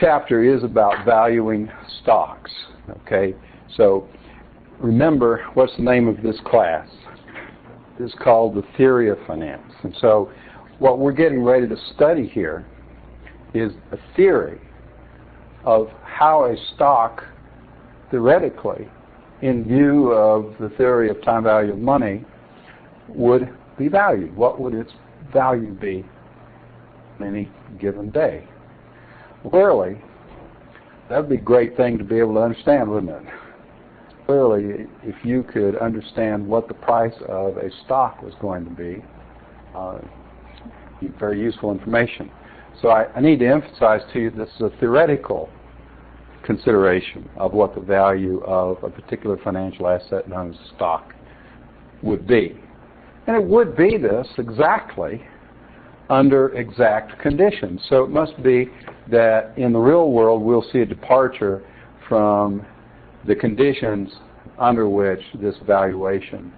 chapter is about valuing stocks. Okay, so remember, what's the name of this class? It's called the theory of finance. And so what we're getting ready to study here is a theory of how a stock, theoretically, in view of the theory of time value of money, would be valued. What would its value be on any given day? Clearly, that would be a great thing to be able to understand, wouldn't it? Clearly, if you could understand what the price of a stock was going to be, very useful information. So I need to emphasize to you this is a theoretical consideration of what the value of a particular financial asset known as stock would be. And it would be this exactly under exact conditions. So it must be that in the real world we'll see a departure from the conditions under which this valuation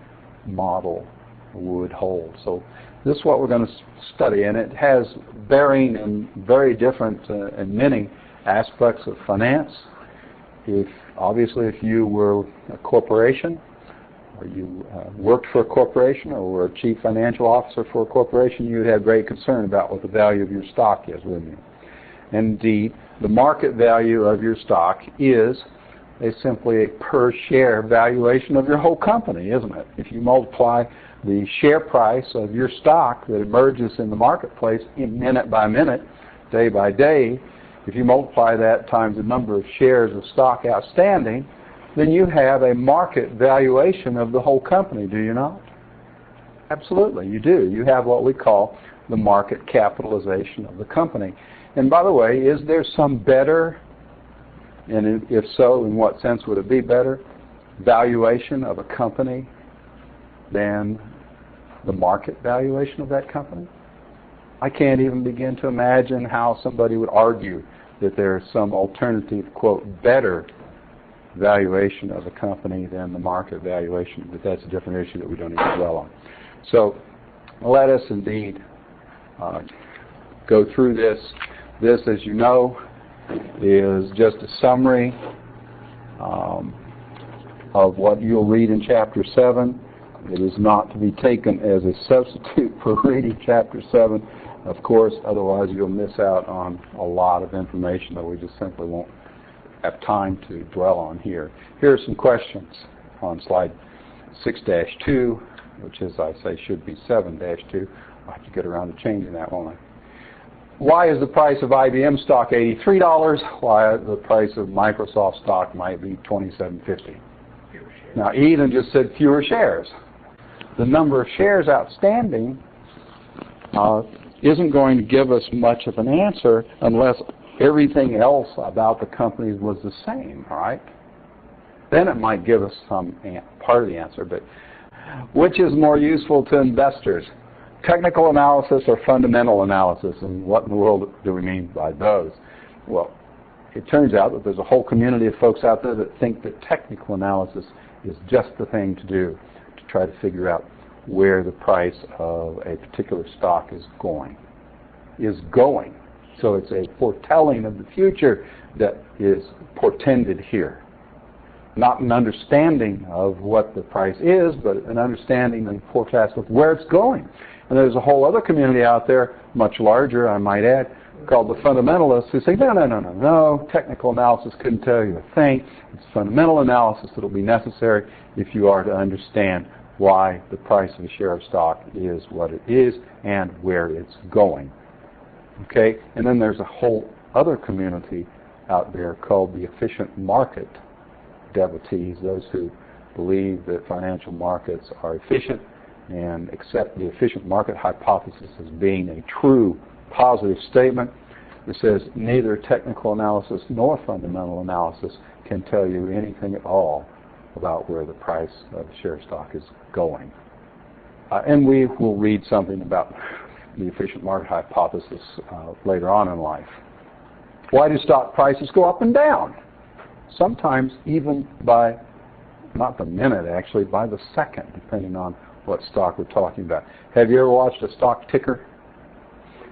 model would hold. So this is what we're going to study, and it has bearing in very different and many aspects of finance. Obviously, if you were a corporation, or you worked for a corporation, or were a chief financial officer for a corporation, you would have great concern about what the value of your stock is, wouldn't you? Indeed, the market value of your stock is simply a per share valuation of your whole company, isn't it? If you multiply the share price of your stock that emerges in the marketplace in minute by minute, day by day, if you multiply that times the number of shares of stock outstanding, then you have a market valuation of the whole company, do you not? Absolutely, you do. You have what we call the market capitalization of the company. And by the way, is there some better, and if so, in what sense would it be better, valuation of a company than the market valuation of that company? I can't even begin to imagine how somebody would argue that there's some alternative, quote, better valuation of a company than the market valuation, but that's a different issue that we don't need to dwell on. So let us indeed go through this. This, as you know, is just a summary of what you'll read in Chapter 7. It is not to be taken as a substitute for reading Chapter 7, of course, otherwise you'll miss out on a lot of information that we just simply won't have time to dwell on here. Here are some questions on slide 6-2, which, as I say, should be 7-2. I'll have to get around to changing that, won't I? Why is the price of IBM stock $83? Why the price of Microsoft stock might be $27.50? Now, Eden just said fewer shares. The number of shares outstanding isn't going to give us much of an answer unless everything else about the companies was the same, right? Then it might give us some part of the answer. But which is more useful to investors? Technical analysis or fundamental analysis? And what in the world do we mean by those? Well, it turns out that there's a whole community of folks out there that think that technical analysis is just the thing to do to try to figure out where the price of a particular stock is going. So it's a foretelling of the future that is portended here. Not an understanding of what the price is, but an understanding and forecast of where it's going. And there's a whole other community out there, much larger, I might add, called the fundamentalists, who say, no, technical analysis couldn't tell you a thing. It's fundamental analysis that will be necessary if you are to understand why the price of a share of stock is what it is and where it's going. Okay? And then there's a whole other community out there called the efficient market devotees, those who believe that financial markets are efficient and accept the efficient market hypothesis as being a true positive statement. It says neither technical analysis nor fundamental analysis can tell you anything at all about where the price of the share stock is going. And we will read something about the efficient market hypothesis later on in life. Why do stock prices go up and down? Sometimes even by, not the minute actually, by the second, depending on what stock we're talking about. Have you ever watched a stock ticker?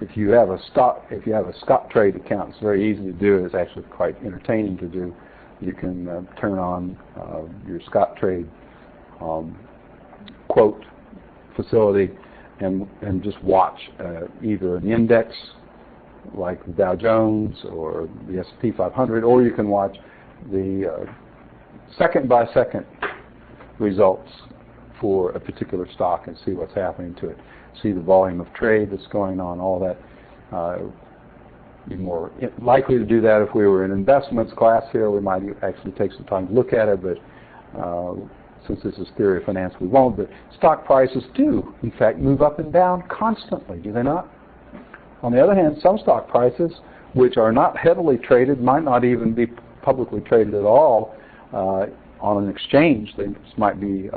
if you have a Scottrade account, it's very easy to do. It's actually quite entertaining to do. You can turn on your Scottrade quote facility and just watch either an index like the Dow Jones or the S&P 500, or you can watch the second-by-second results for a particular stock and see what's happening to it. See the volume of trade that's going on, all that. Be more likely to do that if we were in investments class here. We might actually take some time to look at it, but since this is theory of finance, we won't. But stock prices do, in fact, move up and down constantly, do they not? On the other hand, some stock prices, which are not heavily traded, might not even be publicly traded at all on an exchange. They might be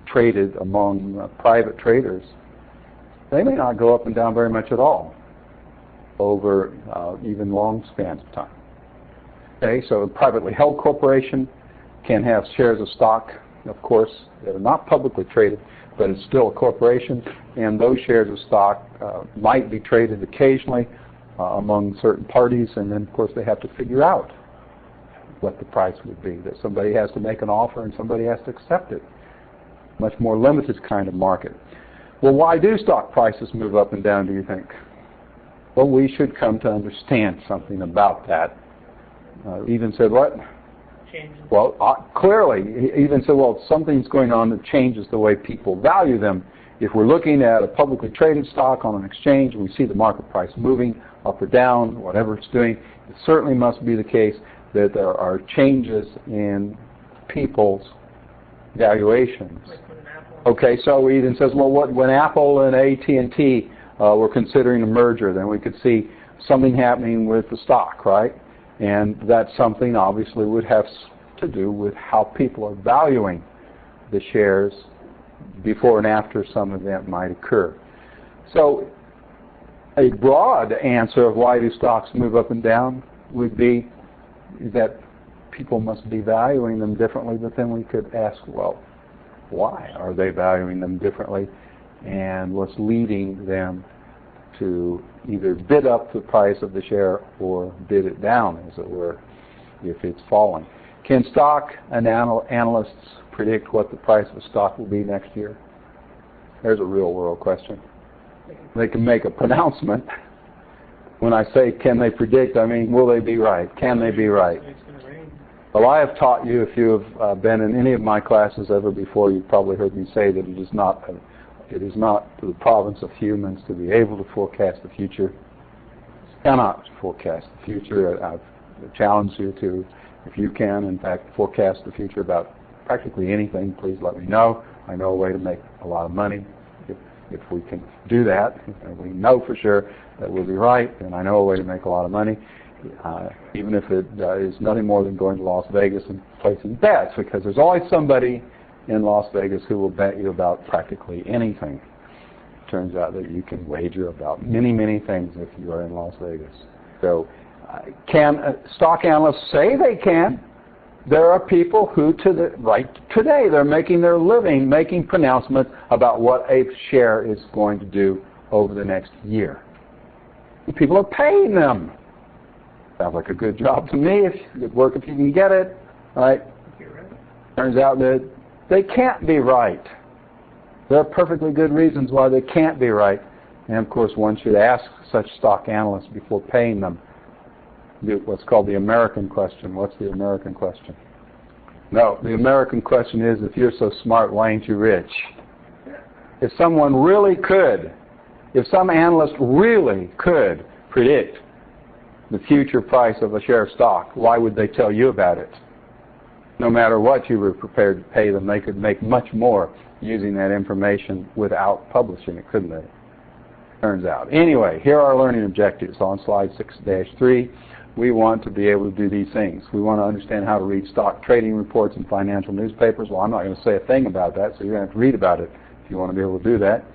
traded among private traders. They may not go up and down very much at all over even long spans of time. Okay, so a privately held corporation can have shares of stock, of course, that are not publicly traded, but it's still a corporation, and those shares of stock might be traded occasionally among certain parties, and then, of course, they have to figure out what the price would be. That somebody has to make an offer and somebody has to accept it. Much more limited kind of market. Well, why do stock prices move up and down, do you think? Well, we should come to understand something about that. Even said what? Changes. Well, clearly, he even said, well, something's going on that changes the way people value them. If we're looking at a publicly traded stock on an exchange and we see the market price moving up or down, whatever it's doing, it certainly must be the case that there are changes in people's valuations. Okay, so he then says, well, when Apple and AT&T were considering a merger, then we could see something happening with the stock, right? And that something obviously would have to do with how people are valuing the shares before and after some event might occur. So a broad answer of why do stocks move up and down would be that people must be valuing them differently, but then we could ask, well, why are they valuing them differently, and what's leading them to either bid up the price of the share or bid it down, as it were, if it's falling. Can stock analysts predict what the price of a stock will be next year? There's a real world question. They can make a pronouncement. When I say can they predict, I mean will they be right? Can they be right? Well, I have taught you, if you have been in any of my classes ever before, you've probably heard me say that it is not the province of humans to be able to forecast the future. Cannot forecast the future. I've challenged you to, if you can, in fact, forecast the future about practically anything, please let me know. I know a way to make a lot of money. If we can do that, and we know for sure that we'll be right, and I know a way to make a lot of money. Even if it is nothing more than going to Las Vegas and placing bets, because there's always somebody in Las Vegas who will bet you about practically anything. It turns out that you can wager about many, many things if you are in Las Vegas. So can stock analysts say they can? There are people who, today, they're making their living making pronouncements about what a share is going to do over the next year. And people are paying them. Sounds like a good job to me. Good work if you can get it, right? Turns out that they can't be right. There are perfectly good reasons why they can't be right. And of course, one should ask such stock analysts before paying them what's called the American question. What's the American question? No, the American question is, if you're so smart, why ain't you rich? If someone really could, if some analyst really could predict the future price of a share of stock, why would they tell you about it? No matter what you were prepared to pay them, they could make much more using that information without publishing it, couldn't they? Turns out. Anyway, here are our learning objectives on slide 6-3. We want to be able to do these things. We want to understand how to read stock trading reports in financial newspapers. Well, I'm not going to say a thing about that, so you're going to have to read about it if you want to be able to do that.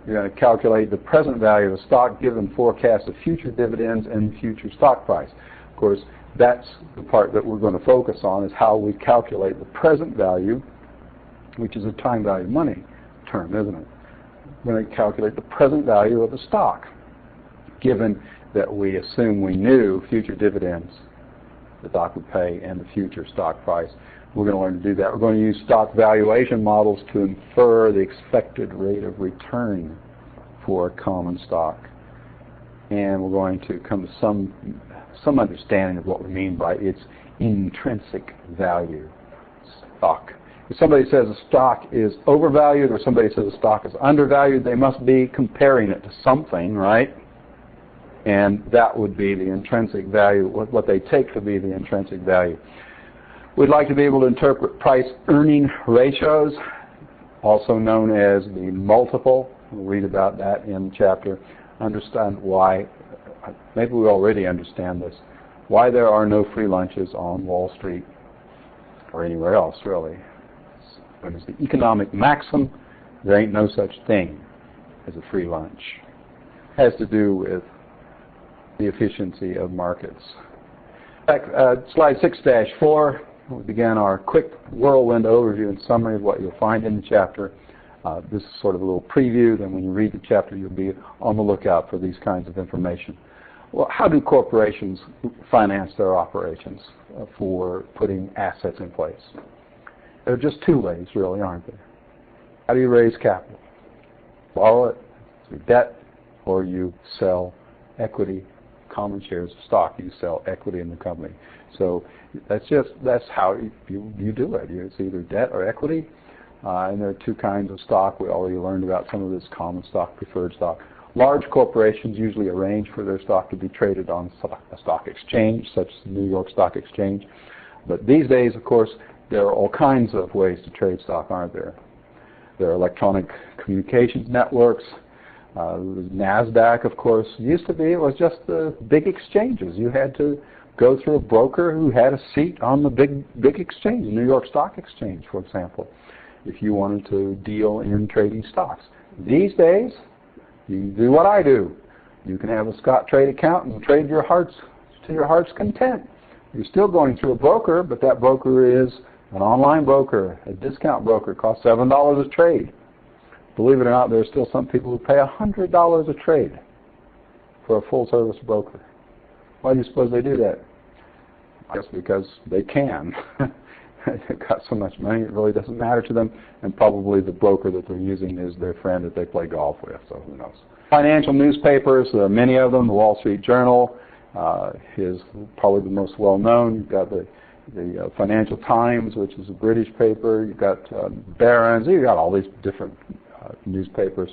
You're going to calculate the present value of a stock given forecast of future dividends and future stock price. Of course, that's the part that we're going to focus on, is how we calculate the present value, which is a time value of money term, isn't it? We're going to calculate the present value of a stock given that we assume we knew future dividends the stock would pay and the future stock price. We're going to learn to do that. We're going to use stock valuation models to infer the expected rate of return for a common stock. And we're going to come to some understanding of what we mean by its intrinsic value. Stock. If somebody says a stock is overvalued or somebody says a stock is undervalued, they must be comparing it to something, right? And that would be the intrinsic value, what they take to be the intrinsic value. We'd like to be able to interpret price-earning ratios, also known as the multiple. We'll read about that in the chapter. Understand why, maybe we already understand this, why there are no free lunches on Wall Street or anywhere else, really. When it's the economic maxim, there ain't no such thing as a free lunch. It has to do with the efficiency of markets. Slide 6-4, we began our quick whirlwind overview and summary of what you'll find in the chapter. This is sort of a little preview, then when you read the chapter you'll be on the lookout for these kinds of information. Well, how do corporations finance their operations for putting assets in place? There are just two ways, really, aren't there? How do you raise capital? Borrow it through debt, or you sell equity, common shares of stock. You sell equity in the company. So that's how you do it. It's either debt or equity, and there are two kinds of stock. We already learned about some of this: common stock, preferred stock. Large corporations usually arrange for their stock to be traded on a stock exchange, such as the New York Stock Exchange. But these days, of course, there are all kinds of ways to trade stock, aren't there? There are electronic communications networks. NASDAQ, of course, used to be, it was just the big exchanges. You had to go through a broker who had a seat on the big exchange, the New York Stock Exchange, for example, if you wanted to deal in trading stocks. These days, you do what I do. You can have a Scottrade account and trade to your heart's content. You're still going through a broker, but that broker is an online broker, a discount broker. It costs $7 a trade. Believe it or not, there are still some people who pay $100 a trade for a full-service broker. Why do you suppose they do that? I guess because they can. They've got so much money, it really doesn't matter to them, and probably the broker that they're using is their friend that they play golf with, so who knows. Financial newspapers, there are many of them. The Wall Street Journal is probably the most well-known. You've got the Financial Times, which is a British paper. You've got Barron's. You've got all these different newspapers.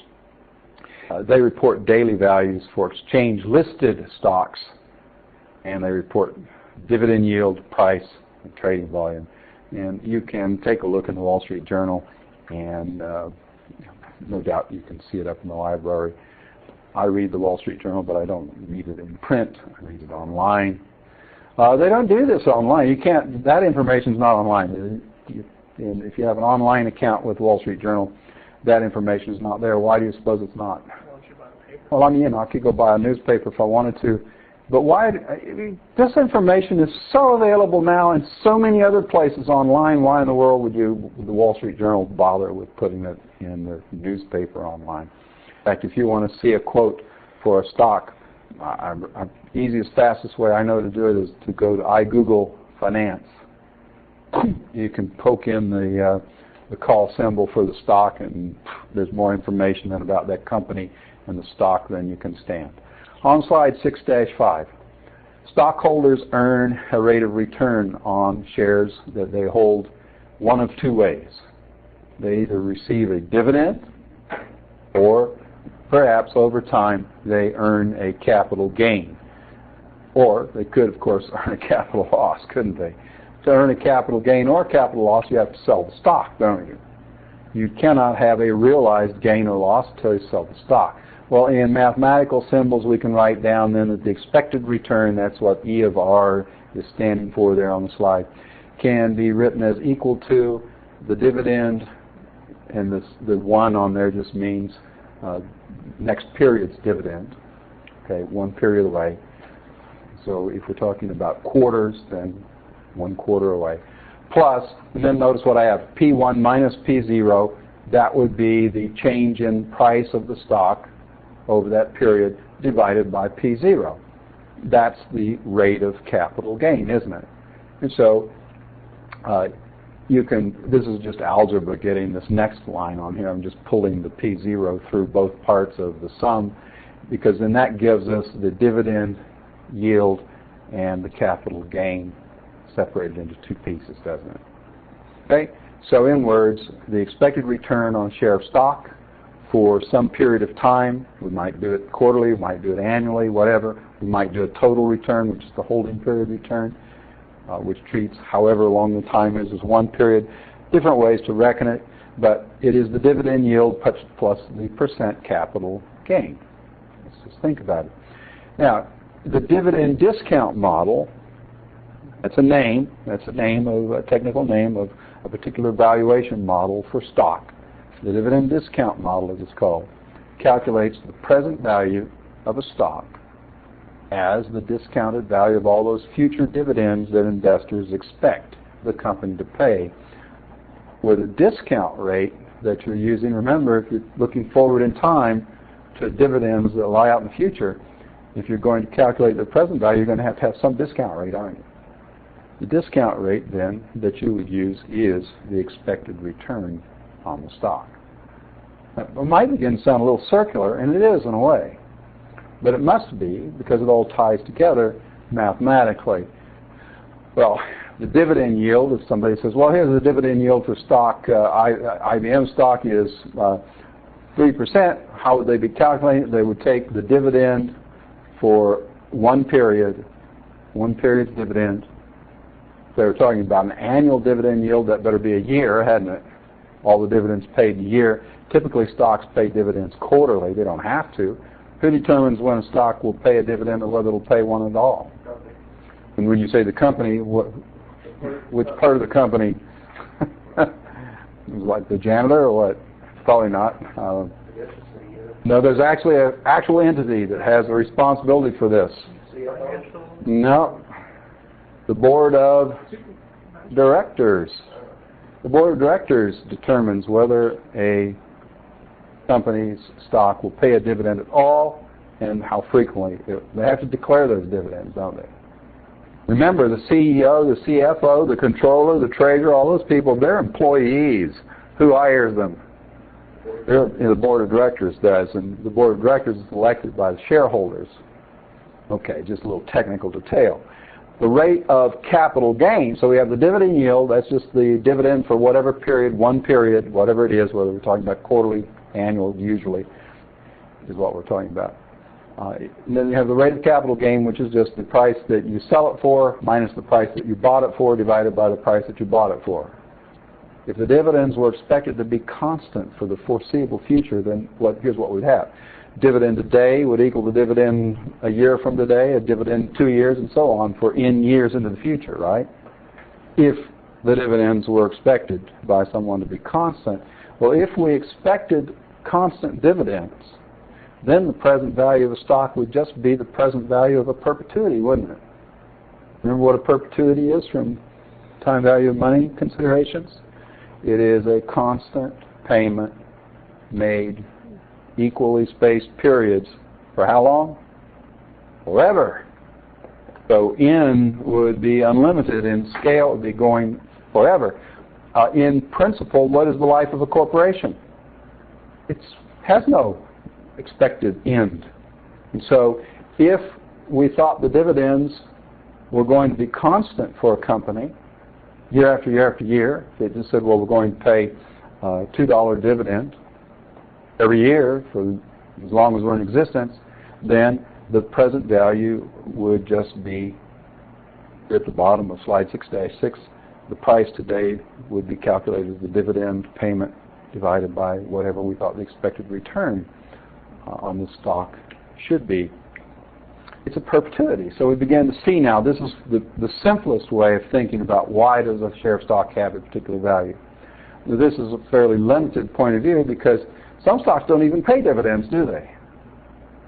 They report daily values for exchange-listed stocks, and they report dividend yield, price, and trading volume. And you can take a look in the Wall Street Journal, and no doubt you can see it up in the library. I read the Wall Street Journal, but I don't read it in print. I read it online. They don't do this online. You can't. That information is not online. And if you have an online account with the Wall Street Journal, that information is not there. Why do you suppose it's not? Why don't you buy a paper? Well, I mean, I could go buy a newspaper if I wanted to. But why? This information is so available now in so many other places online. Why in the world would the Wall Street Journal bother with putting it in the newspaper online? In fact, if you want to see a quote for a stock, easiest, fastest way I know to do it is to go to iGoogle Finance. You can poke in the call symbol for the stock, and there's more information about that company and the stock than you can stand. On slide 6-5, stockholders earn a rate of return on shares that they hold one of two ways. They either receive a dividend, or perhaps over time they earn a capital gain. Or they could, of course, earn a capital loss, couldn't they? To earn a capital gain or capital loss, you have to sell the stock, don't you? You cannot have a realized gain or loss until you sell the stock. Well, in mathematical symbols, we can write down then that the expected return, that's what E of R is standing for there on the slide, can be written as equal to the dividend, and the 1 on there just means next period's dividend, okay, 1 period away. So if we're talking about quarters, then 1 quarter away. Plus, and then notice what I have, P1 minus P0, that would be the change in price of the stock over that period, divided by P0. That's the rate of capital gain, isn't it? And so this is just algebra getting this next line on here. I'm just pulling the P0 through both parts of the sum, because then that gives us the dividend yield and the capital gain separated into two pieces, doesn't it? Okay, so in words, the expected return on share of stock for some period of time. We might do it quarterly, we might do it annually, whatever. We might do a total return, which is the holding period return, which treats however long the time is as one period. Different ways to reckon it, but it is the dividend yield plus the percent capital gain. Let's just think about it. Now, the dividend discount model, that's a name of a technical name of a particular valuation model for stock. The dividend discount model, as it's called, calculates the present value of a stock as the discounted value of all those future dividends that investors expect the company to pay. With a discount rate that you're using, remember, if you're looking forward in time to dividends that lie out in the future, if you're going to calculate the present value, you're going to have some discount rate, aren't you? The discount rate, then, that you would use is the expected return on the stock. It might begin to sound a little circular, and it is in a way. But it must be, because it all ties together mathematically. Well, the dividend yield, if somebody says, well, here's the dividend yield for stock, IBM stock is 3%, how would they be calculating? They would take the dividend for one period's dividend. If they were talking about an annual dividend yield, that better be a year, hadn't it? All the dividends paid in a year. Typically, stocks pay dividends quarterly. They don't have to. Who determines when a stock will pay a dividend or whether it'll pay one at all? And when you say the company, which part of the company? Like the janitor or what? Probably not. No, there's actually an actual entity that has a responsibility for this. No. The board of directors. The board of directors determines whether a company's stock will pay a dividend at all and how frequently. They have to declare those dividends, don't they? Remember, the CEO, the CFO, the controller, the treasurer, all those people, they're employees. Who hires them? The board of directors does, and the board of directors is elected by the shareholders. Okay, just a little technical detail. The rate of capital gain, so we have the dividend yield, that's just the dividend for whatever period, one period, whatever it is, whether we're talking about quarterly, annual, usually, is what we're talking about. And then you have the rate of capital gain, which is just the price that you sell it for minus the price that you bought it for divided by the price that you bought it for. If the dividends were expected to be constant for the foreseeable future, then here's what we'd have. Dividend today would equal the dividend a year from today, a dividend 2 years, and so on for n years into the future, right? If the dividends were expected by someone to be constant. Well, if we expected constant dividends, then the present value of a stock would just be the present value of a perpetuity, wouldn't it? Remember what a perpetuity is from time value of money considerations? It is a constant payment made equally spaced periods for how long? Forever. So n would be unlimited in scale, it would be going forever. In principle, what is the life of a corporation? It has no expected end. And so if we thought the dividends were going to be constant for a company, year after year after year, if they just said, well, we're going to pay $2 dividend every year for as long as we're in existence, then the present value would just be at the bottom of slide 6-6. The price today would be calculated as the dividend payment divided by whatever we thought the expected return on the stock should be. It's a perpetuity. So we began to see now, this is the simplest way of thinking about why does a share of stock have a particular value. Now, this is a fairly limited point of view because some stocks don't even pay dividends, do they?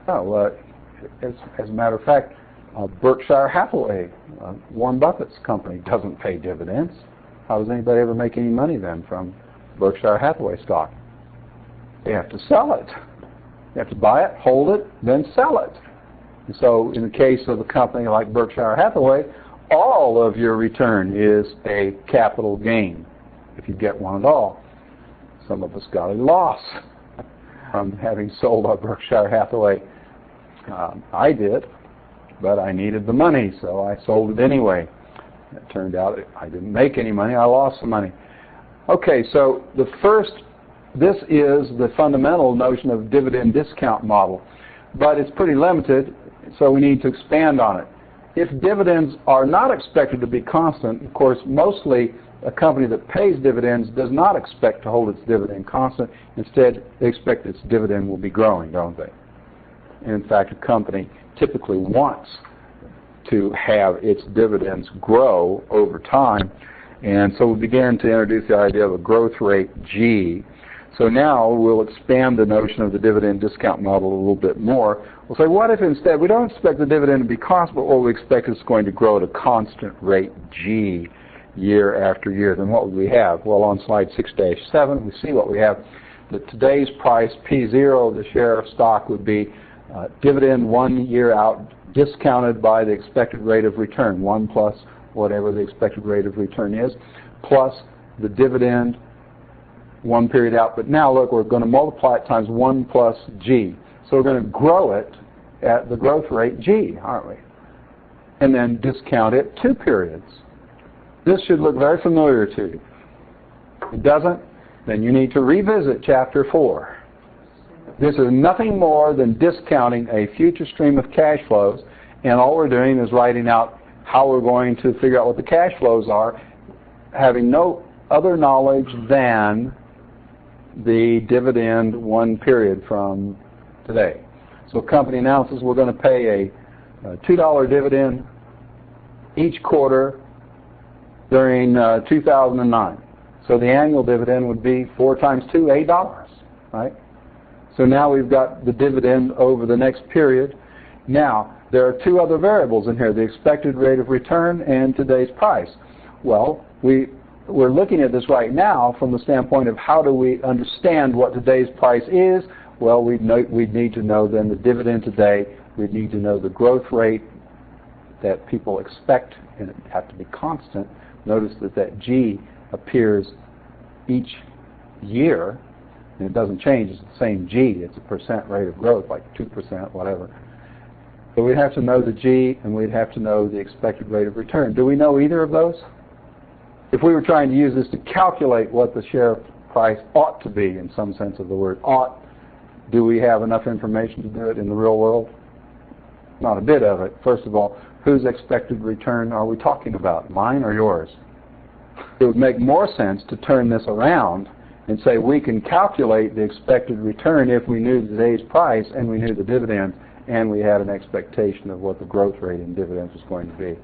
Oh, as a matter of fact, Berkshire Hathaway, Warren Buffett's company, doesn't pay dividends. How does anybody ever make any money then from Berkshire Hathaway stock? They have to sell it. You have to buy it, hold it, then sell it. And so in the case of a company like Berkshire Hathaway, all of your return is a capital gain, if you get one at all. Some of us got a loss from having sold our Berkshire Hathaway. I did, but I needed the money, so I sold it anyway. It turned out I didn't make any money, I lost some money. Okay, so this is the fundamental notion of dividend discount model, but it's pretty limited, so we need to expand on it. If dividends are not expected to be constant, of course, mostly a company that pays dividends does not expect to hold its dividend constant. Instead, they expect its dividend will be growing, don't they? And in fact, a company typically wants to have its dividends grow over time. And so we began to introduce the idea of a growth rate G. So now we'll expand the notion of the dividend discount model a little bit more. We'll say, what if instead we don't expect the dividend to be constant, but what we expect is going to grow at a constant rate G year after year? Then what would we have? Well, on slide 6-7, we see what we have. That today's price, P0, the share of stock, would be dividend 1 year out discounted by the expected rate of return, 1 plus whatever the expected rate of return is, plus the dividend 1 period out. But now look, we're going to multiply it times 1 plus G. So we're going to grow it at the growth rate G, aren't we? And then discount it 2 periods. This should look very familiar to you. If it doesn't, then you need to revisit chapter 4. This is nothing more than discounting a future stream of cash flows, and all we're doing is writing out how we're going to figure out what the cash flows are, having no other knowledge than the dividend 1 period from today. So a company announces we're going to pay a $2 dividend each quarter during 2009. So the annual dividend would be 4 times 2, $8, right? So now we've got the dividend over the next period. Now, there are 2 other variables in here, the expected rate of return and today's price. Well, we're looking at this right now from the standpoint of how do we understand what today's price is. Well, we'd need to know then the dividend today. We'd need to know the growth rate that people expect, and it have to be constant. Notice that G appears each year, and it doesn't change. It's the same G. It's a percent rate of growth, like 2%, whatever. So we'd have to know the G, and we'd have to know the expected rate of return. Do we know either of those? If we were trying to use this to calculate what the share price ought to be, in some sense of the word ought, do we have enough information to do it in the real world? Not a bit of it. First of all, whose expected return are we talking about, mine or yours? It would make more sense to turn this around and say we can calculate the expected return if we knew today's price and we knew the dividend and we had an expectation of what the growth rate in dividends was going to be.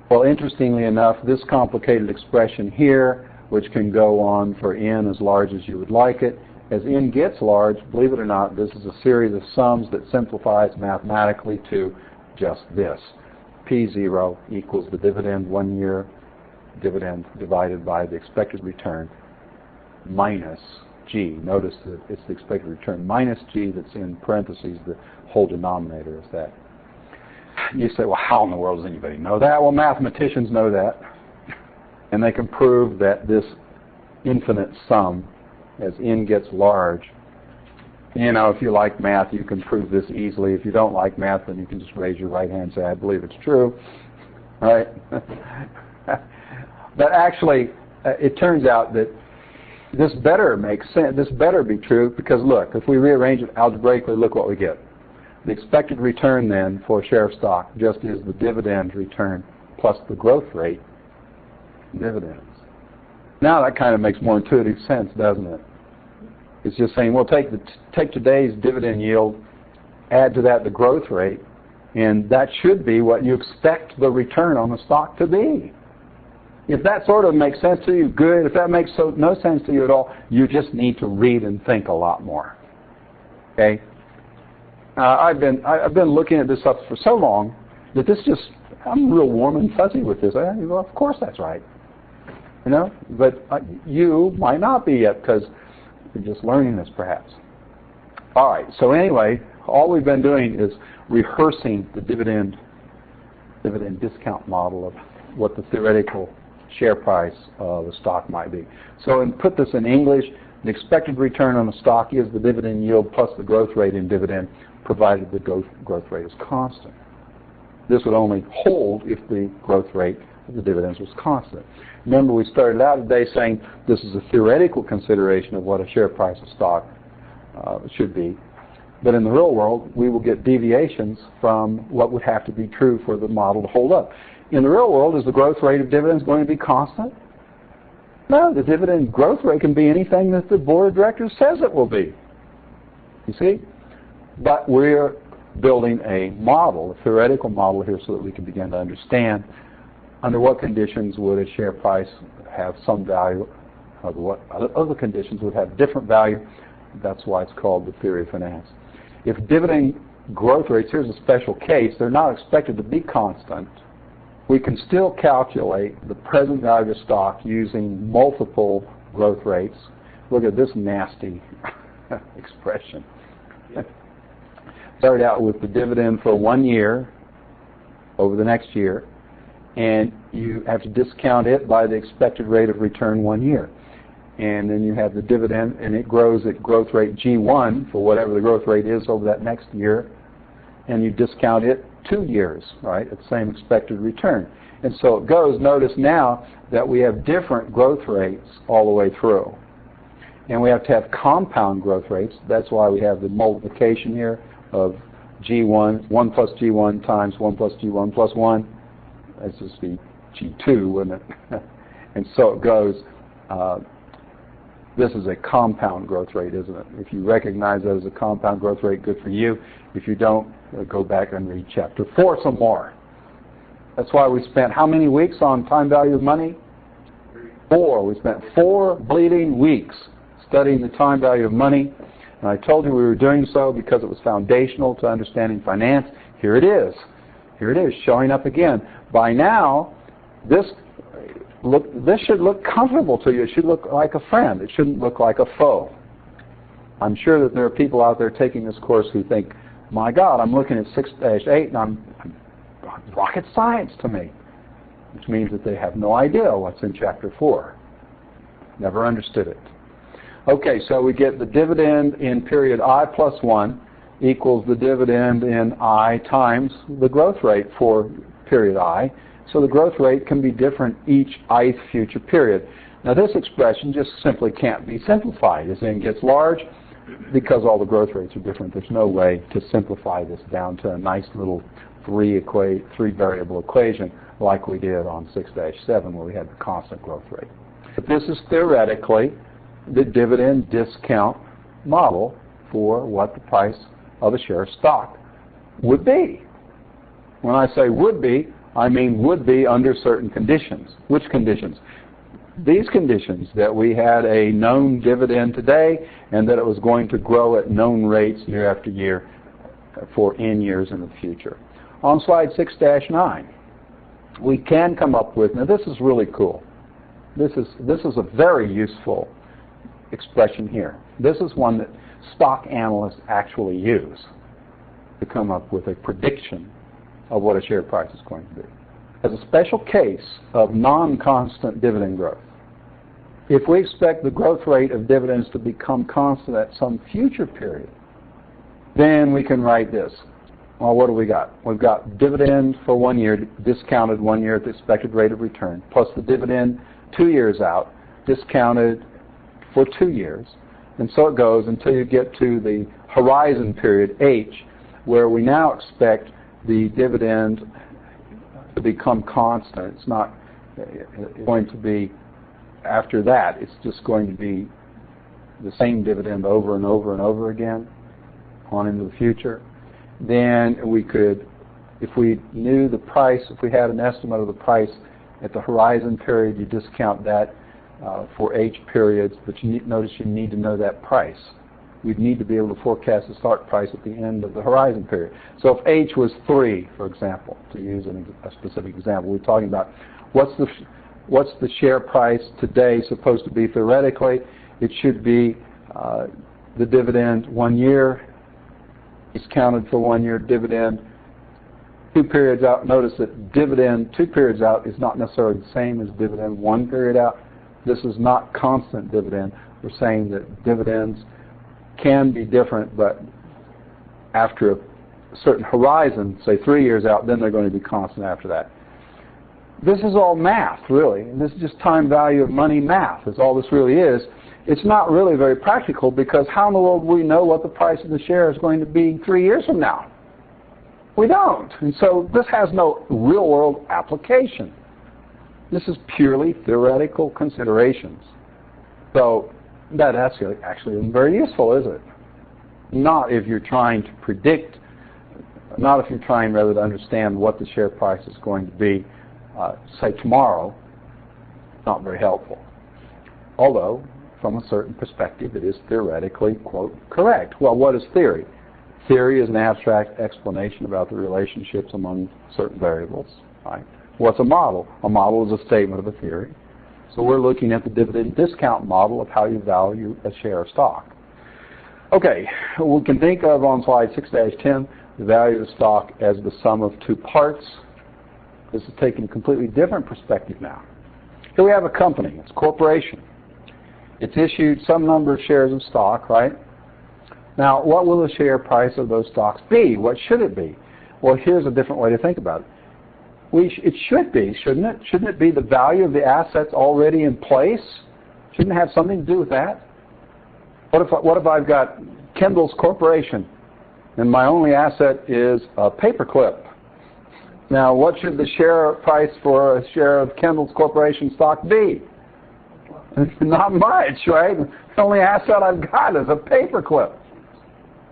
Well, interestingly enough, this complicated expression here, which can go on for n as large as you would like it, as n gets large, believe it or not, this is a series of sums that simplifies mathematically to just this. P0 equals the dividend 1 year dividend divided by the expected return minus G. Notice that it's the expected return minus G that's in parentheses. The whole denominator is that. You say, well, how in the world does anybody know that? Well, mathematicians know that. And they can prove that this infinite sum, as n gets large, if you like math, you can prove this easily. If you don't like math, then you can just raise your right hand and say, I believe it's true. Right? But actually, it turns out that this better makes sense. This better be true because, look, if we rearrange it algebraically, look what we get. The expected return then for a share of stock just is the dividend return plus the growth rate dividends. Now that kind of makes more intuitive sense, doesn't it? It's just saying, well, take today's dividend yield, add to that the growth rate, and that should be what you expect the return on the stock to be. If that sort of makes sense to you, good. If that makes no sense to you at all, you just need to read and think a lot more. Okay? I've been looking at this stuff for so long that I'm real warm and fuzzy with this. Well, of course that's right. You know? But you might not be yet because you're just learning this perhaps. All right, so anyway, all we've been doing is rehearsing the dividend discount model of what the theoretical share price of a stock might be. So, and put this in English, the expected return on a stock is the dividend yield plus the growth rate in dividend, provided the growth rate is constant. This would only hold if the growth rate of the dividends was constant. Remember, we started out today saying this is a theoretical consideration of what a share price of stock should be. But in the real world, we will get deviations from what would have to be true for the model to hold up. In the real world, is the growth rate of dividends going to be constant? No, the dividend growth rate can be anything that the board of directors says it will be. You see? But we're building a model, a theoretical model here, so that we can begin to understand under what conditions would a share price have some value, under what other conditions would have different value. That's why it's called the theory of finance. If dividend growth rates, here's a special case, they're not expected to be constant, we can still calculate the present value of stock using multiple growth rates. Look at this nasty expression. Start out with the dividend for 1 year over the next year, and you have to discount it by the expected rate of return 1 year. And then you have the dividend, and it grows at growth rate G1 for whatever the growth rate is over that next year, and you discount it 2 years, right, at the same expected return. And so it goes. Notice now that we have different growth rates all the way through. And we have to have compound growth rates. That's why we have the multiplication here of G1, 1 plus G1 times 1 plus G1 plus 1. That's just be G2, wouldn't it? And so it goes. This is a compound growth rate, isn't it? If you recognize that as a compound growth rate, good for you. If you don't, go back and read chapter 4 some more. That's why we spent how many weeks on time value of money? 4. We spent 4 bleeding weeks studying the time value of money. And I told you we were doing so because it was foundational to understanding finance. Here it is. Here it is, showing up again. By now, this should look comfortable to you. It should look like a friend. It shouldn't look like a foe. I'm sure that there are people out there taking this course who think, my God, I'm looking at 6-8 and I'm rocket science to me, which means that they have no idea what's in chapter 4. Never understood it. Okay, so we get the dividend in period I plus 1 equals the dividend in I times the growth rate for period I. So the growth rate can be different each ith future period. Now this expression just simply can't be simplified as n gets large because all the growth rates are different. There's no way to simplify this down to a nice little three variable equation like we did on 6-7 where we had the constant growth rate. But this is theoretically the dividend discount model for what the price of a share of stock would be. When I say would be, I mean would be under certain conditions. Which conditions? These conditions, that we had a known dividend today and that it was going to grow at known rates year after year for n years in the future. On slide 6-9, we can come up with, now this is really cool. This is a very useful expression here. This is one that stock analysts actually use to come up with a prediction of what a share price is going to be. As a special case of non-constant dividend growth, if we expect the growth rate of dividends to become constant at some future period, then we can write this. Well, what do we got? We've got dividend for 1 year, discounted 1 year at the expected rate of return, plus the dividend 2 years out, discounted for 2 years. And so it goes until you get to the horizon period, H, where we now expect the dividend to become constant. It's not going to be, after that, it's just going to be the same dividend over and over and over again on into the future. Then we could, if we knew the price, if we had an estimate of the price at the horizon period, you discount that for H periods, but notice you need to know that price. We'd need to be able to forecast the start price at the end of the horizon period. So if H was 3, for example, to use a specific example, we're talking about what's the share price today supposed to be theoretically? It should be the dividend 1 year, discounted for 1 year dividend. 2 periods out, notice that dividend 2 periods out is not necessarily the same as dividend 1 period out. This is not constant dividend. We're saying that dividends can be different, but after a certain horizon, say 3 years out, then they're going to be constant after that. This is all math, really. This is just time value of money math. That's all this really is. It's not really very practical, because how in the world do we know what the price of the share is going to be 3 years from now? We don't. And so this has no real-world application. This is purely theoretical considerations. So that actually isn't very useful, is it? Not if you're trying to predict, not if you're trying rather to understand what the share price is going to be, say tomorrow. Not very helpful. Although, from a certain perspective, it is theoretically, quote, correct. Well, what is theory? Theory is an abstract explanation about the relationships among certain variables. Right? What's a model? A model is a statement of a theory. So we're looking at the dividend discount model of how you value a share of stock. Okay, we can think of on slide 6-10 the value of the stock as the sum of 2 parts. This is taking a completely different perspective now. Here we have a company. It's a corporation. It's issued some number of shares of stock, right? Now, what will the share price of those stocks be? What should it be? Well, here's a different way to think about it. It should be, shouldn't it? Shouldn't it be the value of the assets already in place? Shouldn't it have something to do with that? What if I've got Kendall's Corporation and my only asset is a paperclip? Now, what should the share price for a share of Kendall's Corporation stock be? Not much, right? The only asset I've got is a paperclip.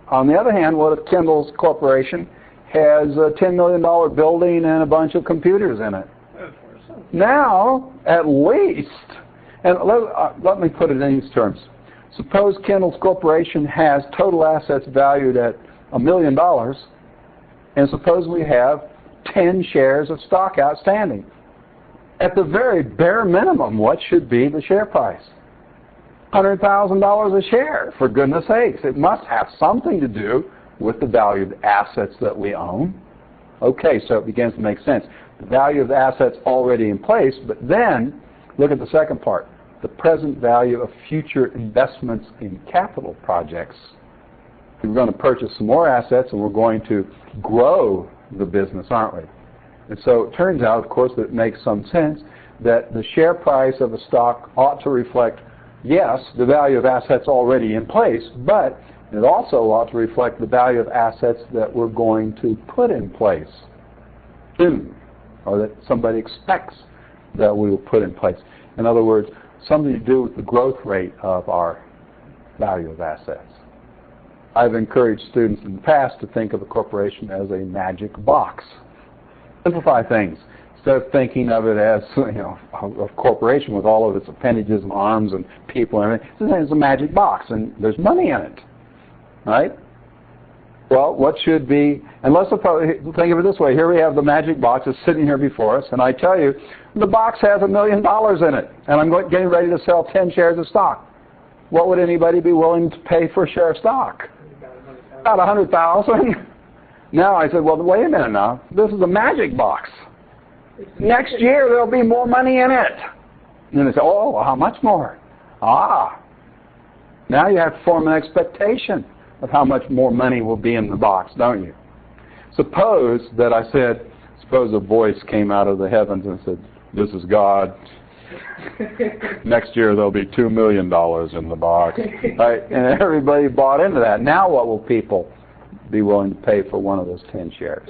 On the other hand, what if Kendall's Corporation has a $10 million building and a bunch of computers in it? Now, at least, and let me put it in these terms. Suppose Kendall's Corporation has total assets valued at $1 million, and suppose we have 10 shares of stock outstanding. At the very bare minimum, what should be the share price? $100,000 a share, for goodness sakes. It must have something to do with the value of the assets that we own. Okay, so it begins to make sense. The value of the assets already in place, but then look at the second part. The present value of future investments in capital projects. We're going to purchase some more assets and we're going to grow the business, aren't we? And so it turns out, of course, that it makes some sense that the share price of a stock ought to reflect, yes, the value of assets already in place, but it also ought to reflect the value of assets that we're going to put in place soon, or that somebody expects that we will put in place. In other words, something to do with the growth rate of our value of assets. I've encouraged students in the past to think of a corporation as a magic box. Simplify things. Instead of thinking of it as, a corporation with all of its appendages and arms and people and everything, it's a magic box and there's money in it. Right? Well, what should be, and let's think of it this way. Here we have the magic box that's sitting here before us, and I tell you, the box has $1 million in it, and I'm getting ready to sell 10 shares of stock. What would anybody be willing to pay for a share of stock? About $100,000. Now I said, well, wait a minute now. This is a magic box. Next year there'll be more money in it. And then they say, oh, well, how much more? Now you have to form an expectation of how much more money will be in the box, don't you? Suppose a voice came out of the heavens and said, this is God. Next year there'll be $2 million in the box. Right? And everybody bought into that. Now what will people be willing to pay for one of those 10 shares?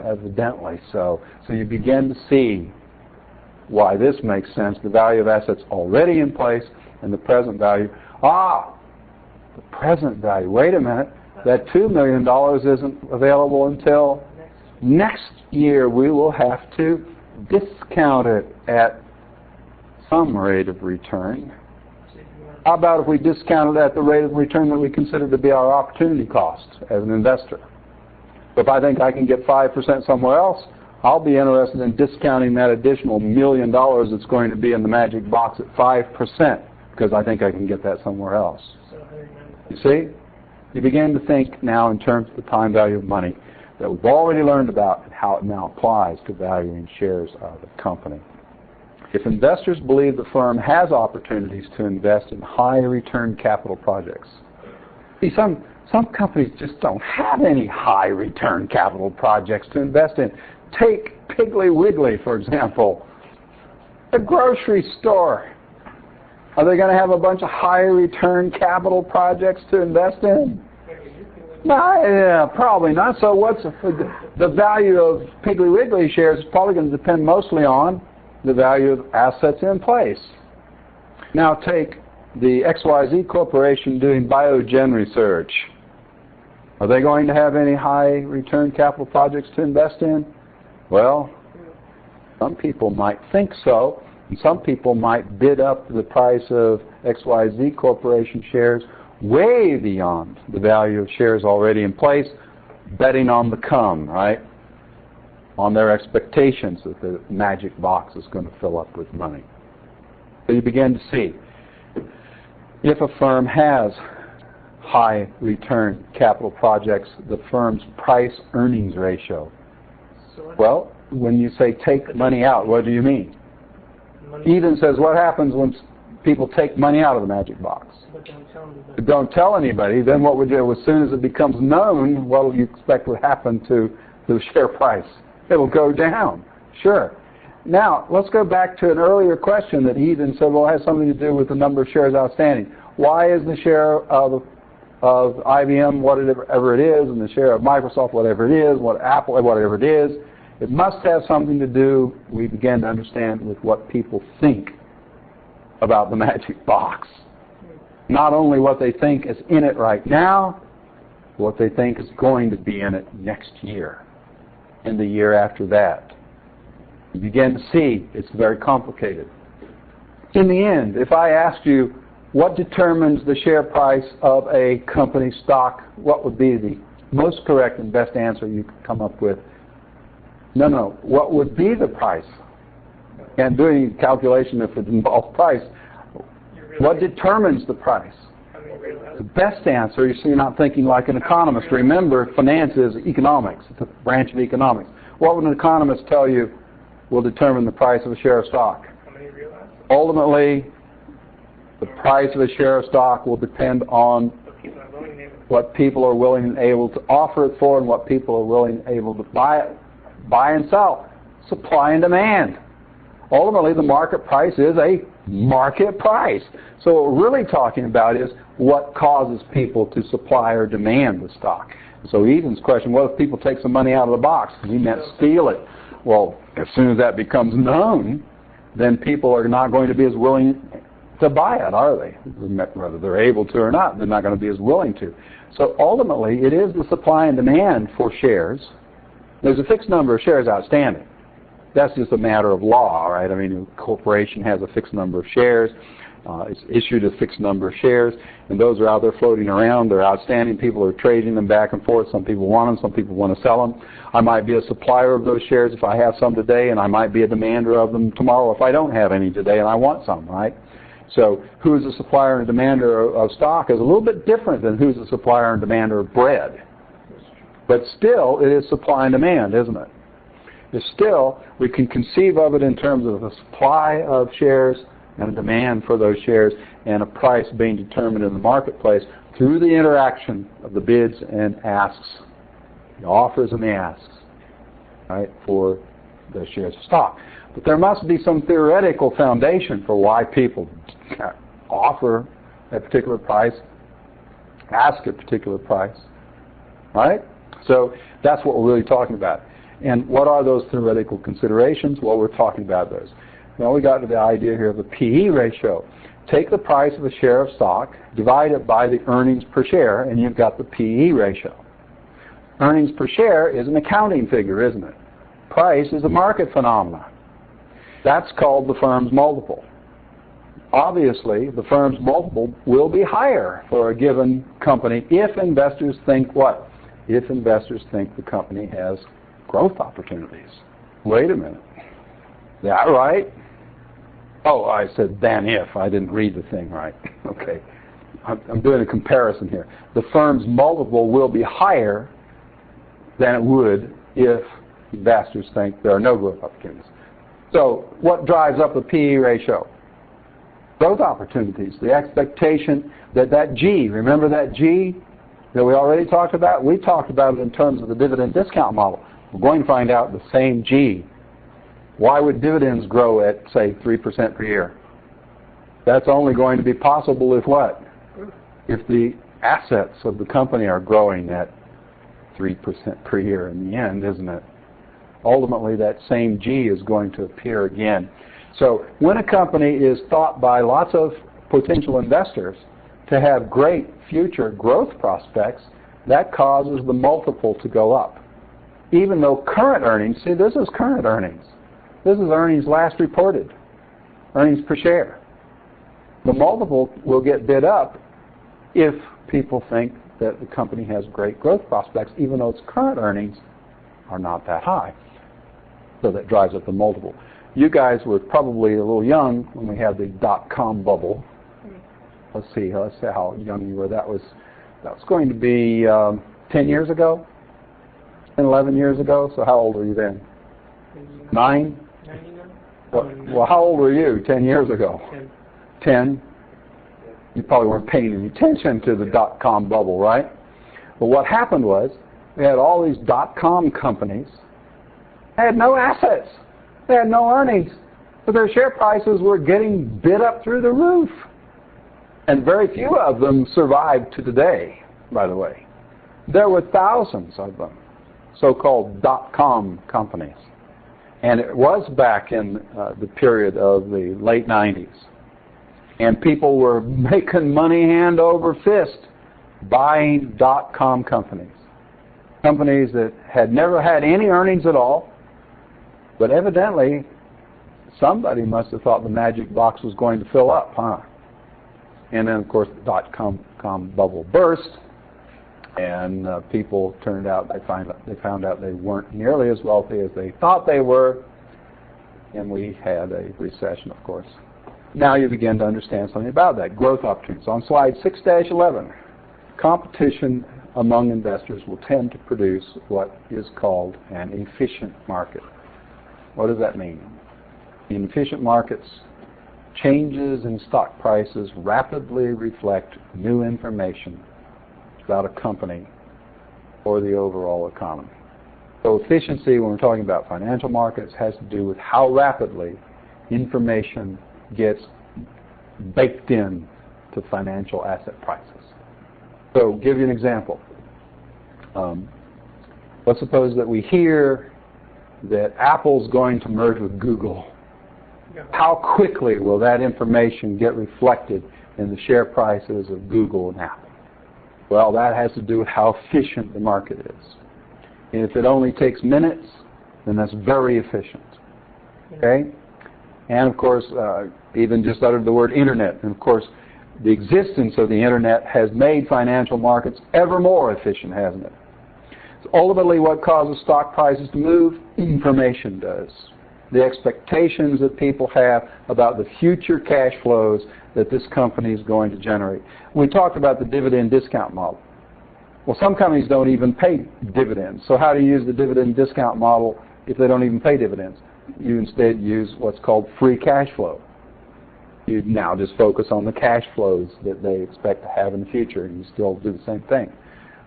Evidently so. So you begin to see why this makes sense. The value of assets already in place and the present value. The present value. Wait a minute. That $2 million isn't available until next year. We will have to discount it at some rate of return. How about if we discount it at the rate of return that we consider to be our opportunity cost as an investor? If I think I can get 5% somewhere else, I'll be interested in discounting that additional $1 million that's going to be in the magic box at 5%, because I think I can get that somewhere else. You see? You begin to think now in terms of the time value of money that we've already learned about and how it now applies to valuing shares of a company. If investors believe the firm has opportunities to invest in high return capital projects. See, some companies just don't have any high return capital projects to invest in. Take Piggly Wiggly, for example. The grocery store. Are they going to have a bunch of high return capital projects to invest in? No, yeah, probably not. So what's the value of Piggly Wiggly shares is probably going to depend mostly on the value of assets in place. Now take the XYZ Corporation doing Biogen research. Are they going to have any high return capital projects to invest in? Well, some people might think so, and some people might bid up the price of XYZ Corporation shares way beyond the value of shares already in place, betting on the come, right? On their expectations that the magic box is going to fill up with money. So you begin to see, if a firm has high return capital projects, the firm's price-earnings ratio. Well, when you say take money out, what do you mean? Eden says, what happens when people take money out of the magic box? But don't tell anybody. Then what would you, as soon as it becomes known, what will you expect would happen to the share price? It will go down. Sure. Now, let's go back to an earlier question that Eden said, well, it has something to do with the number of shares outstanding. Why is the share of IBM whatever it is, and the share of Microsoft whatever it is, Apple whatever it is? It must have something to do, we begin to understand, with what people think about the magic box. Not only what they think is in it right now, but what they think is going to be in it next year and the year after that. You begin to see it's very complicated. In the end, if I asked you what determines the share price of a company stock, what would be the most correct and best answer you could come up with? No, what would be the price? And doing calculation if it involves price, what determines the price? The best answer, you see, you're not thinking like an economist. Remember, finance is economics. It's a branch of economics. What would an economist tell you will determine the price of a share of stock? Ultimately, the price of a share of stock will depend on what people are willing and able to offer it for and what people are willing and able to buy and sell. Supply and demand. Ultimately, the market price is a market price. So what we're really talking about is what causes people to supply or demand the stock. So Eden's question, what if people take some money out of the box? He meant steal it. Well, as soon as that becomes known, then people are not going to be as willing to buy it, are they? Whether they're able to or not, they're not going to be as willing to. So ultimately, it is the supply and demand for shares. There's a fixed number of shares outstanding. That's just a matter of law, right? I mean, a corporation has a fixed number of shares. It's issued a fixed number of shares, and those are out there floating around. They're outstanding. People are trading them back and forth. Some people want them. Some people want to sell them. I might be a supplier of those shares if I have some today, and I might be a demander of them tomorrow if I don't have any today and I want some, right? So who's a supplier and demander of stock is a little bit different than who's a supplier and demander of bread. But still, it is supply and demand, isn't it? It's still, we can conceive of it in terms of a supply of shares and a demand for those shares and a price being determined in the marketplace through the interaction of the bids and asks, the offers and the asks, right, for the shares of stock. But there must be some theoretical foundation for why people offer a particular price, ask a particular price, right? So that's what we're really talking about. And what are those theoretical considerations? Well, we're talking about those. Well, we got to the idea here of a PE ratio. Take the price of a share of stock, divide it by the earnings per share, and you've got the PE ratio. Earnings per share is an accounting figure, isn't it? Price is a market phenomenon. That's called the firm's multiple. Obviously, the firm's multiple will be higher for a given company if investors think what? If investors think the company has growth opportunities. Wait a minute. Is that right? Oh, I said then if. I didn't read the thing right. Okay. I'm doing a comparison here. The firm's multiple will be higher than it would if investors think there are no growth opportunities. So what drives up the PE ratio? Growth opportunities. The expectation that that G, remember that G that we already talked about? We talked about it in terms of the dividend discount model. We're going to find out the same G. Why would dividends grow at, say, 3% per year? That's only going to be possible if what? If the assets of the company are growing at 3% per year in the end, isn't it? Ultimately, that same G is going to appear again. So when a company is thought by lots of potential investors to have great future growth prospects, that causes the multiple to go up. Even though current earnings, see, this is current earnings. This is earnings last reported, earnings per share. The multiple will get bid up if people think that the company has great growth prospects, even though its current earnings are not that high. So that drives up the multiple. You guys were probably a little young when we had the dot-com bubble. Let's see how young you were. That was going to be 10 years ago, 10, 11 years ago. So how old were you then? 9? Well, how old were you 10 years ago? 10? You probably weren't paying any attention to the dot-com bubble, right? But what happened was we had all these dot-com companies. They had no assets. They had no earnings. But their share prices were getting bid up through the roof. And very few of them survived to today, by the way. There were thousands of them, so-called dot-com companies. And it was back in the period of the late 90s. And people were making money hand over fist buying dot-com companies. Companies that had never had any earnings at all, but evidently somebody must have thought the magic box was going to fill up, huh? And then, of course, the dot-com bubble burst, and people turned out, they found out they weren't nearly as wealthy as they thought they were, and we had a recession, of course. Now you begin to understand something about that. Growth opportunities. On slide 6-11, competition among investors will tend to produce what is called an efficient market. What does that mean? In efficient markets, changes in stock prices rapidly reflect new information about a company or the overall economy. So efficiency, when we're talking about financial markets, has to do with how rapidly information gets baked in to financial asset prices. So, give you an example. Let's suppose that we hear that Apple's going to merge with Google. How quickly will that information get reflected in the share prices of Google and Apple? Well, that has to do with how efficient the market is. And if it only takes minutes, then that's very efficient. Okay? And of course, even just uttered the word internet. And of course, the existence of the internet has made financial markets ever more efficient, hasn't it? So ultimately, what causes stock prices to move? Information does. The expectations that people have about the future cash flows that this company is going to generate. We talked about the dividend discount model. Well, some companies don't even pay dividends. So how do you use the dividend discount model if they don't even pay dividends? You instead use what's called free cash flow. You now just focus on the cash flows that they expect to have in the future, and you still do the same thing.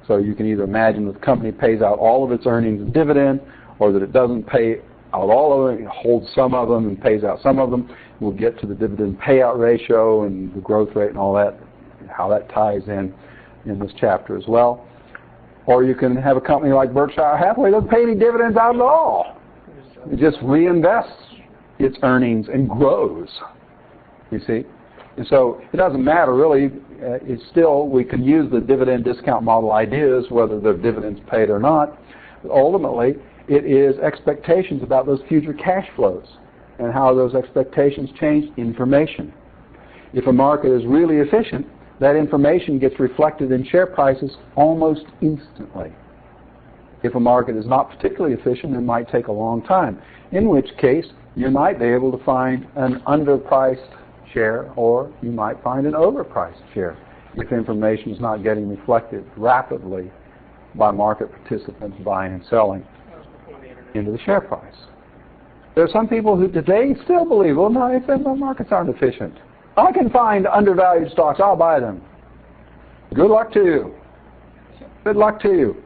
So you can either imagine that the company pays out all of its earnings in dividend, or that it doesn't pay out all of it, it holds some of them and pays out some of them. We'll get to the dividend payout ratio and the growth rate and all that, how that ties in this chapter as well. Or you can have a company like Berkshire Hathaway that doesn't pay any dividends out at all. It just reinvests its earnings and grows, you see. And so it doesn't matter really. It's still, we can use the dividend discount model ideas, whether the dividends paid or not. But ultimately, it is expectations about those future cash flows and how those expectations change information. If a market is really efficient, that information gets reflected in share prices almost instantly. If a market is not particularly efficient, it might take a long time, in which case you might be able to find an underpriced share, or you might find an overpriced share. if information is not getting reflected rapidly by market participants buying and selling into the share price. There are some people who today still believe, well, no, if the markets aren't efficient. I can find undervalued stocks, I'll buy them. Good luck to you. Good luck to you.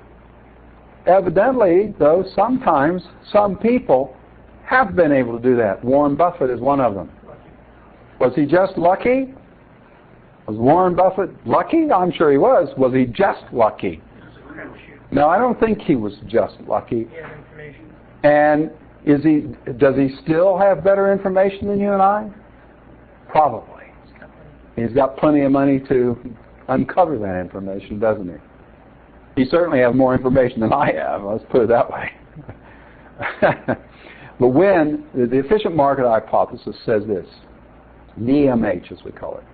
Evidently, though, sometimes some people have been able to do that. Warren Buffett is one of them. Was he just lucky? Was Warren Buffett lucky? I'm sure he was. Was he just lucky? No, I don't think he was just lucky. And does he still have better information than you and I? Probably. He's got plenty of money to uncover that information, doesn't he? He certainly has more information than I have, let's put it that way. But when the efficient market hypothesis says this, EMH as we call it,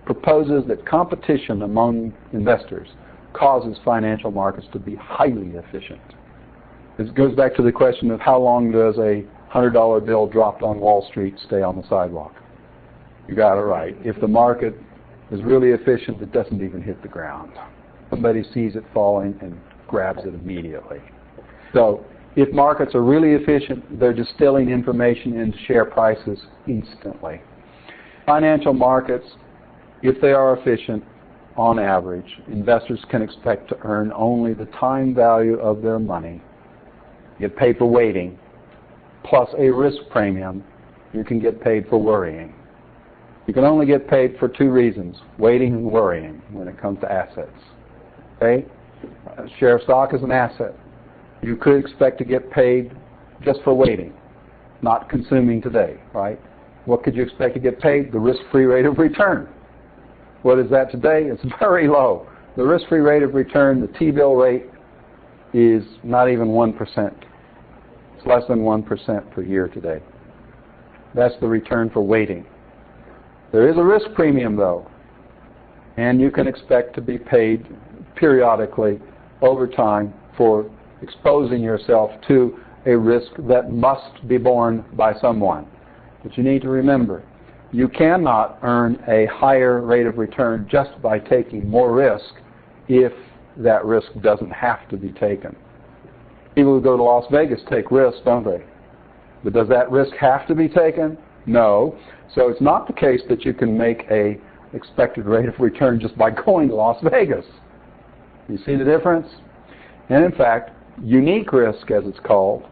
proposes that competition among investors causes financial markets to be highly efficient. This goes back to the question of how long does a $100 bill dropped on Wall Street stay on the sidewalk? You got it right. If the market is really efficient, it doesn't even hit the ground. Somebody sees it falling and grabs it immediately. So if markets are really efficient, they're distilling information into share prices instantly. Financial markets, if they are efficient, on average, investors can expect to earn only the time value of their money, get paid for waiting, plus a risk premium. You can get paid for worrying. You can only get paid for two reasons, waiting and worrying, when it comes to assets. Okay? A share of stock is an asset. You could expect to get paid just for waiting, not consuming today, right? What could you expect to get paid? The risk-free rate of return. What is that today? It's very low. The risk-free rate of return, the T-bill rate, is not even 1%. It's less than 1% per year today. That's the return for waiting. There is a risk premium, though, and you can expect to be paid periodically over time for exposing yourself to a risk that must be borne by someone. But you need to remember, you cannot earn a higher rate of return just by taking more risk if that risk doesn't have to be taken. People who go to Las Vegas take risks, don't they? But does that risk have to be taken? No. So it's not the case that you can make a expected rate of return just by going to Las Vegas. You see the difference? And in fact, unique risk, as it's called,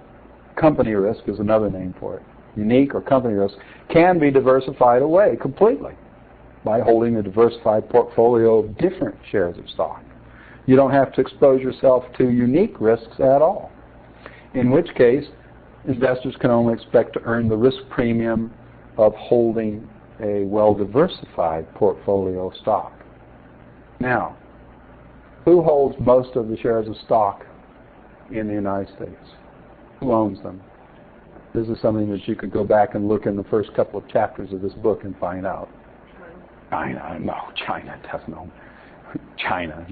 company risk is another name for it. Unique or company risk can be diversified away completely by holding a diversified portfolio of different shares of stock. You don't have to expose yourself to unique risks at all, in which case investors can only expect to earn the risk premium of holding a well-diversified portfolio of stock. Now, who holds most of the shares of stock in the United States? Who owns them? This is something that you could go back and look in the first couple of chapters of this book and find out. China. No, China doesn't own. China.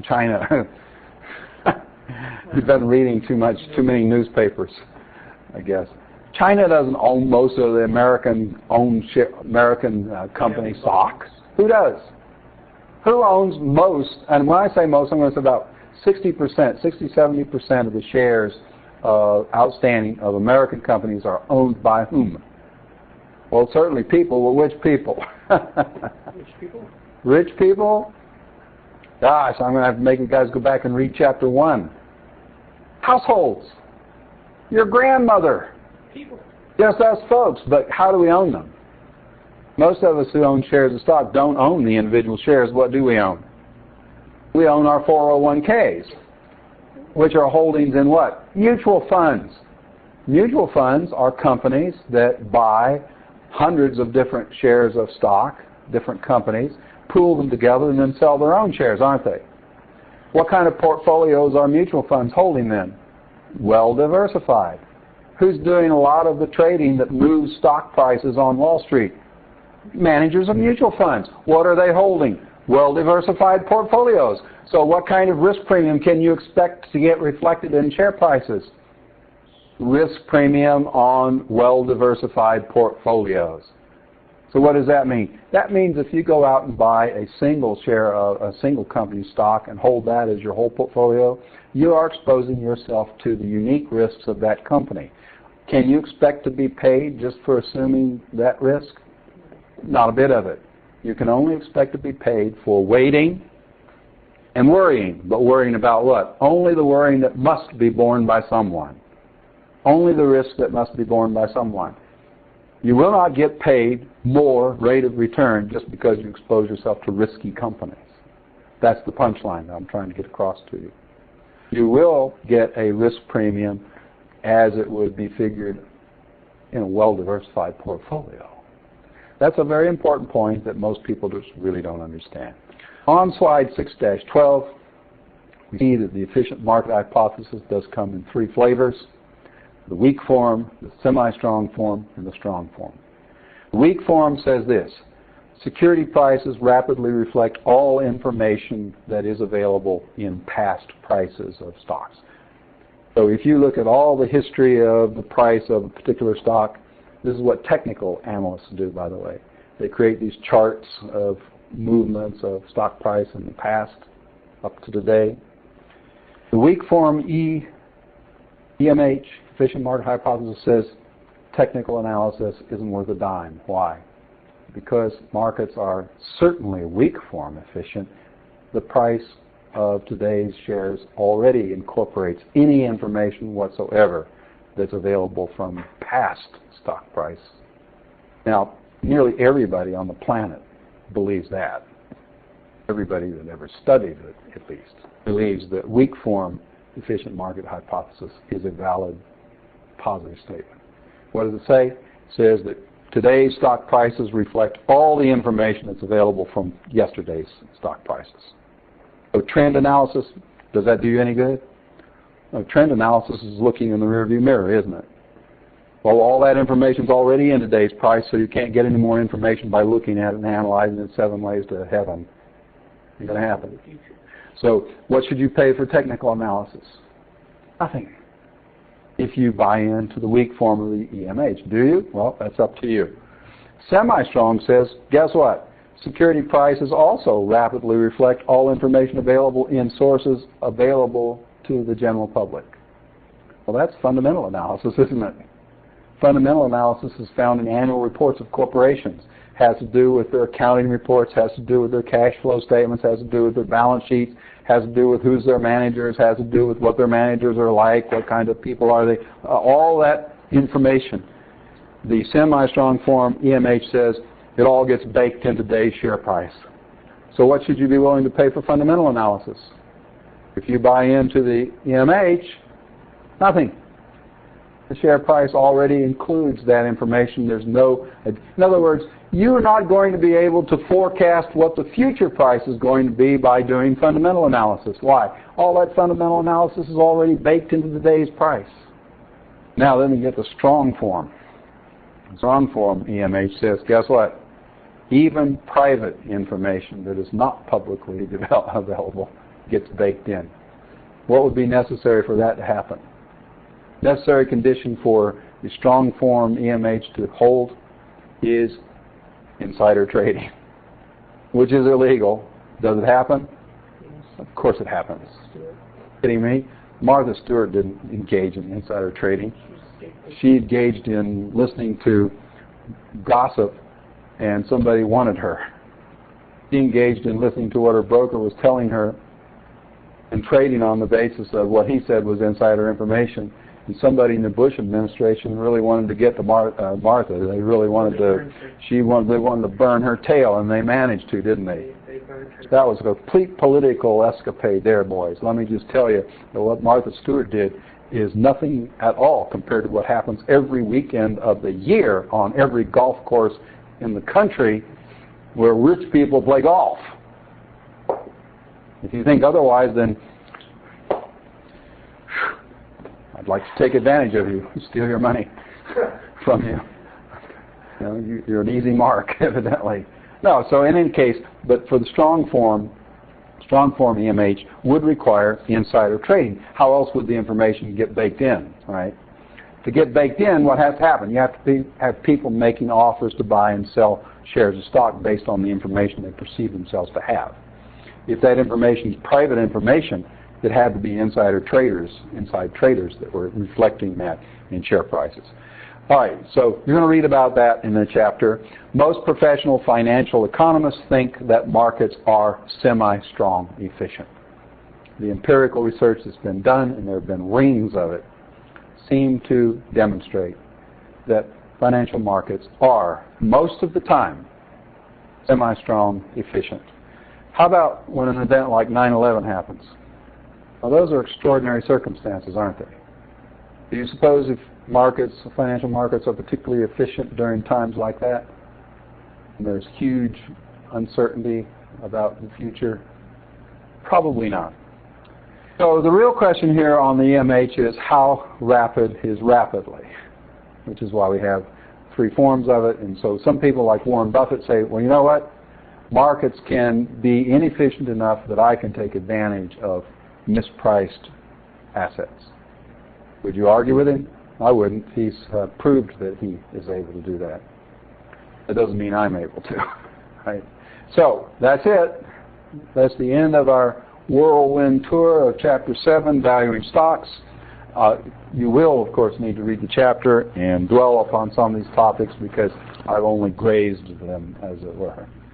You've been reading too many newspapers, I guess. China doesn't own most of the American company stocks. Who does? Who owns most? And when I say most, I'm going to say about 60%, 60-70% of the shares outstanding of American companies are owned by whom? Well, certainly people. Well, which people? Rich people. Rich people? Gosh, I'm going to have to make you guys go back and read chapter 1. Households. Your grandmother. People. Just us folks, but how do we own them? Most of us who own shares of stock don't own the individual shares. What do we own? We own our 401ks, which are holdings in what? Mutual funds. Mutual funds are companies that buy hundreds of different shares of stock, different companies, pool them together, and then sell their own shares, aren't they? What kind of portfolios are mutual funds holding then? Well diversified. Who's doing a lot of the trading that moves stock prices on Wall Street? Managers of mutual funds. What are they holding? Well-diversified portfolios. So what kind of risk premium can you expect to get reflected in share prices? Risk premium on well-diversified portfolios. So what does that mean? That means if you go out and buy a single share of a single company stock and hold that as your whole portfolio, you are exposing yourself to the unique risks of that company. Can you expect to be paid just for assuming that risk? Not a bit of it. You can only expect to be paid for waiting and worrying. But worrying about what? Only the worrying that must be borne by someone. Only the risk that must be borne by someone. You will not get paid more rate of return just because you expose yourself to risky companies. That's the punchline that I'm trying to get across to you. You will get a risk premium as it would be figured in a well-diversified portfolio. That's a very important point that most people just really don't understand. On slide 6-12, we see that the efficient market hypothesis does come in three flavors: the weak form, the semi-strong form, and the strong form. The weak form says this: security prices rapidly reflect all information that is available in past prices of stocks. So if you look at all the history of the price of a particular stock, this is what technical analysts do, by the way. They create these charts of movements of stock price in the past up to today. The weak form EMH, efficient market hypothesis, says technical analysis isn't worth a dime. Why? Because markets are certainly weak form efficient. The price of today's shares already incorporates any information whatsoever that's available from past stock price. Now, nearly everybody on the planet believes that. Everybody that ever studied it, at least, believes that weak form efficient market hypothesis is a valid positive statement. What does it say? It says that today's stock prices reflect all the information that's available from yesterday's stock prices. So trend analysis, does that do you any good? No, trend analysis is looking in the rearview mirror, isn't it? Well, all that information is already in today's price, so you can't get any more information by looking at it and analyzing it 7 ways to heaven. Ain't going to happen. So what should you pay for technical analysis? Nothing. If you buy into the weak form of the EMH. Do you? Well, that's up to you. Semi-strong says, guess what? Security prices also rapidly reflect all information available in sources available to the general public. Well, that's fundamental analysis, isn't it? Fundamental analysis is found in annual reports of corporations. Has to do with their accounting reports, has to do with their cash flow statements, has to do with their balance sheets, has to do with who's their managers, has to do with what their managers are like, what kind of people are they, all that information. The semi-strong form, EMH, says it all gets baked into today's share price. So what should you be willing to pay for fundamental analysis? If you buy into the EMH, nothing. The share price already includes that information. There's no, in other words, you're not going to be able to forecast what the future price is going to be by doing fundamental analysis. Why? All that fundamental analysis is already baked into today's price. Now then we get the strong form. The strong form EMH says, guess what? Even private information that is not publicly available gets baked in. What would be necessary for that to happen? Necessary condition for the strong form EMH to hold is insider trading, which is illegal. Does it happen? Of course it happens. Kidding me? Martha Stewart didn't engage in insider trading. She engaged in listening to gossip and somebody wanted her. She engaged in listening to what her broker was telling her and trading on the basis of what he said was insider information. And somebody in the Bush administration really wanted to get to Martha. They really wanted to. They wanted to burn her tail, and they managed to, didn't they? That was a complete political escapade there, boys. Let me just tell you that what Martha Stewart did is nothing at all compared to what happens every weekend of the year on every golf course in the country where rich people play golf. If you think otherwise, then I'd like to take advantage of you, steal your money from you. You're an easy mark, evidently. No, so in any case, but for the strong form EMH would require insider trading. How else would the information get baked in, right? To get baked in, what has to happen? You have to have people making offers to buy and sell shares of stock based on the information they perceive themselves to have. If that information is private information, it had to be inside traders that were reflecting that in share prices. All right, so you're going to read about that in the chapter. Most professional financial economists think that markets are semi-strong efficient. The empirical research that's been done, and there have been rings of it, seem to demonstrate that financial markets are, most of the time, semi-strong efficient. How about when an event like 9/11 happens? Well, those are extraordinary circumstances, aren't they? Do you suppose if financial markets are particularly efficient during times like that, and there's huge uncertainty about the future? Probably not. So the real question here on the EMH is how rapid is rapidly, which is why we have three forms of it. And so some people like Warren Buffett say, well, you know what? Markets can be inefficient enough that I can take advantage of mispriced assets. Would you argue with him? I wouldn't. He's proved that he is able to do that. That doesn't mean I'm able to. Right? So that's it. That's the end of our whirlwind tour of Chapter 7, Valuing Stocks. You will, of course, need to read the chapter and dwell upon some of these topics because I've only grazed them, as it were.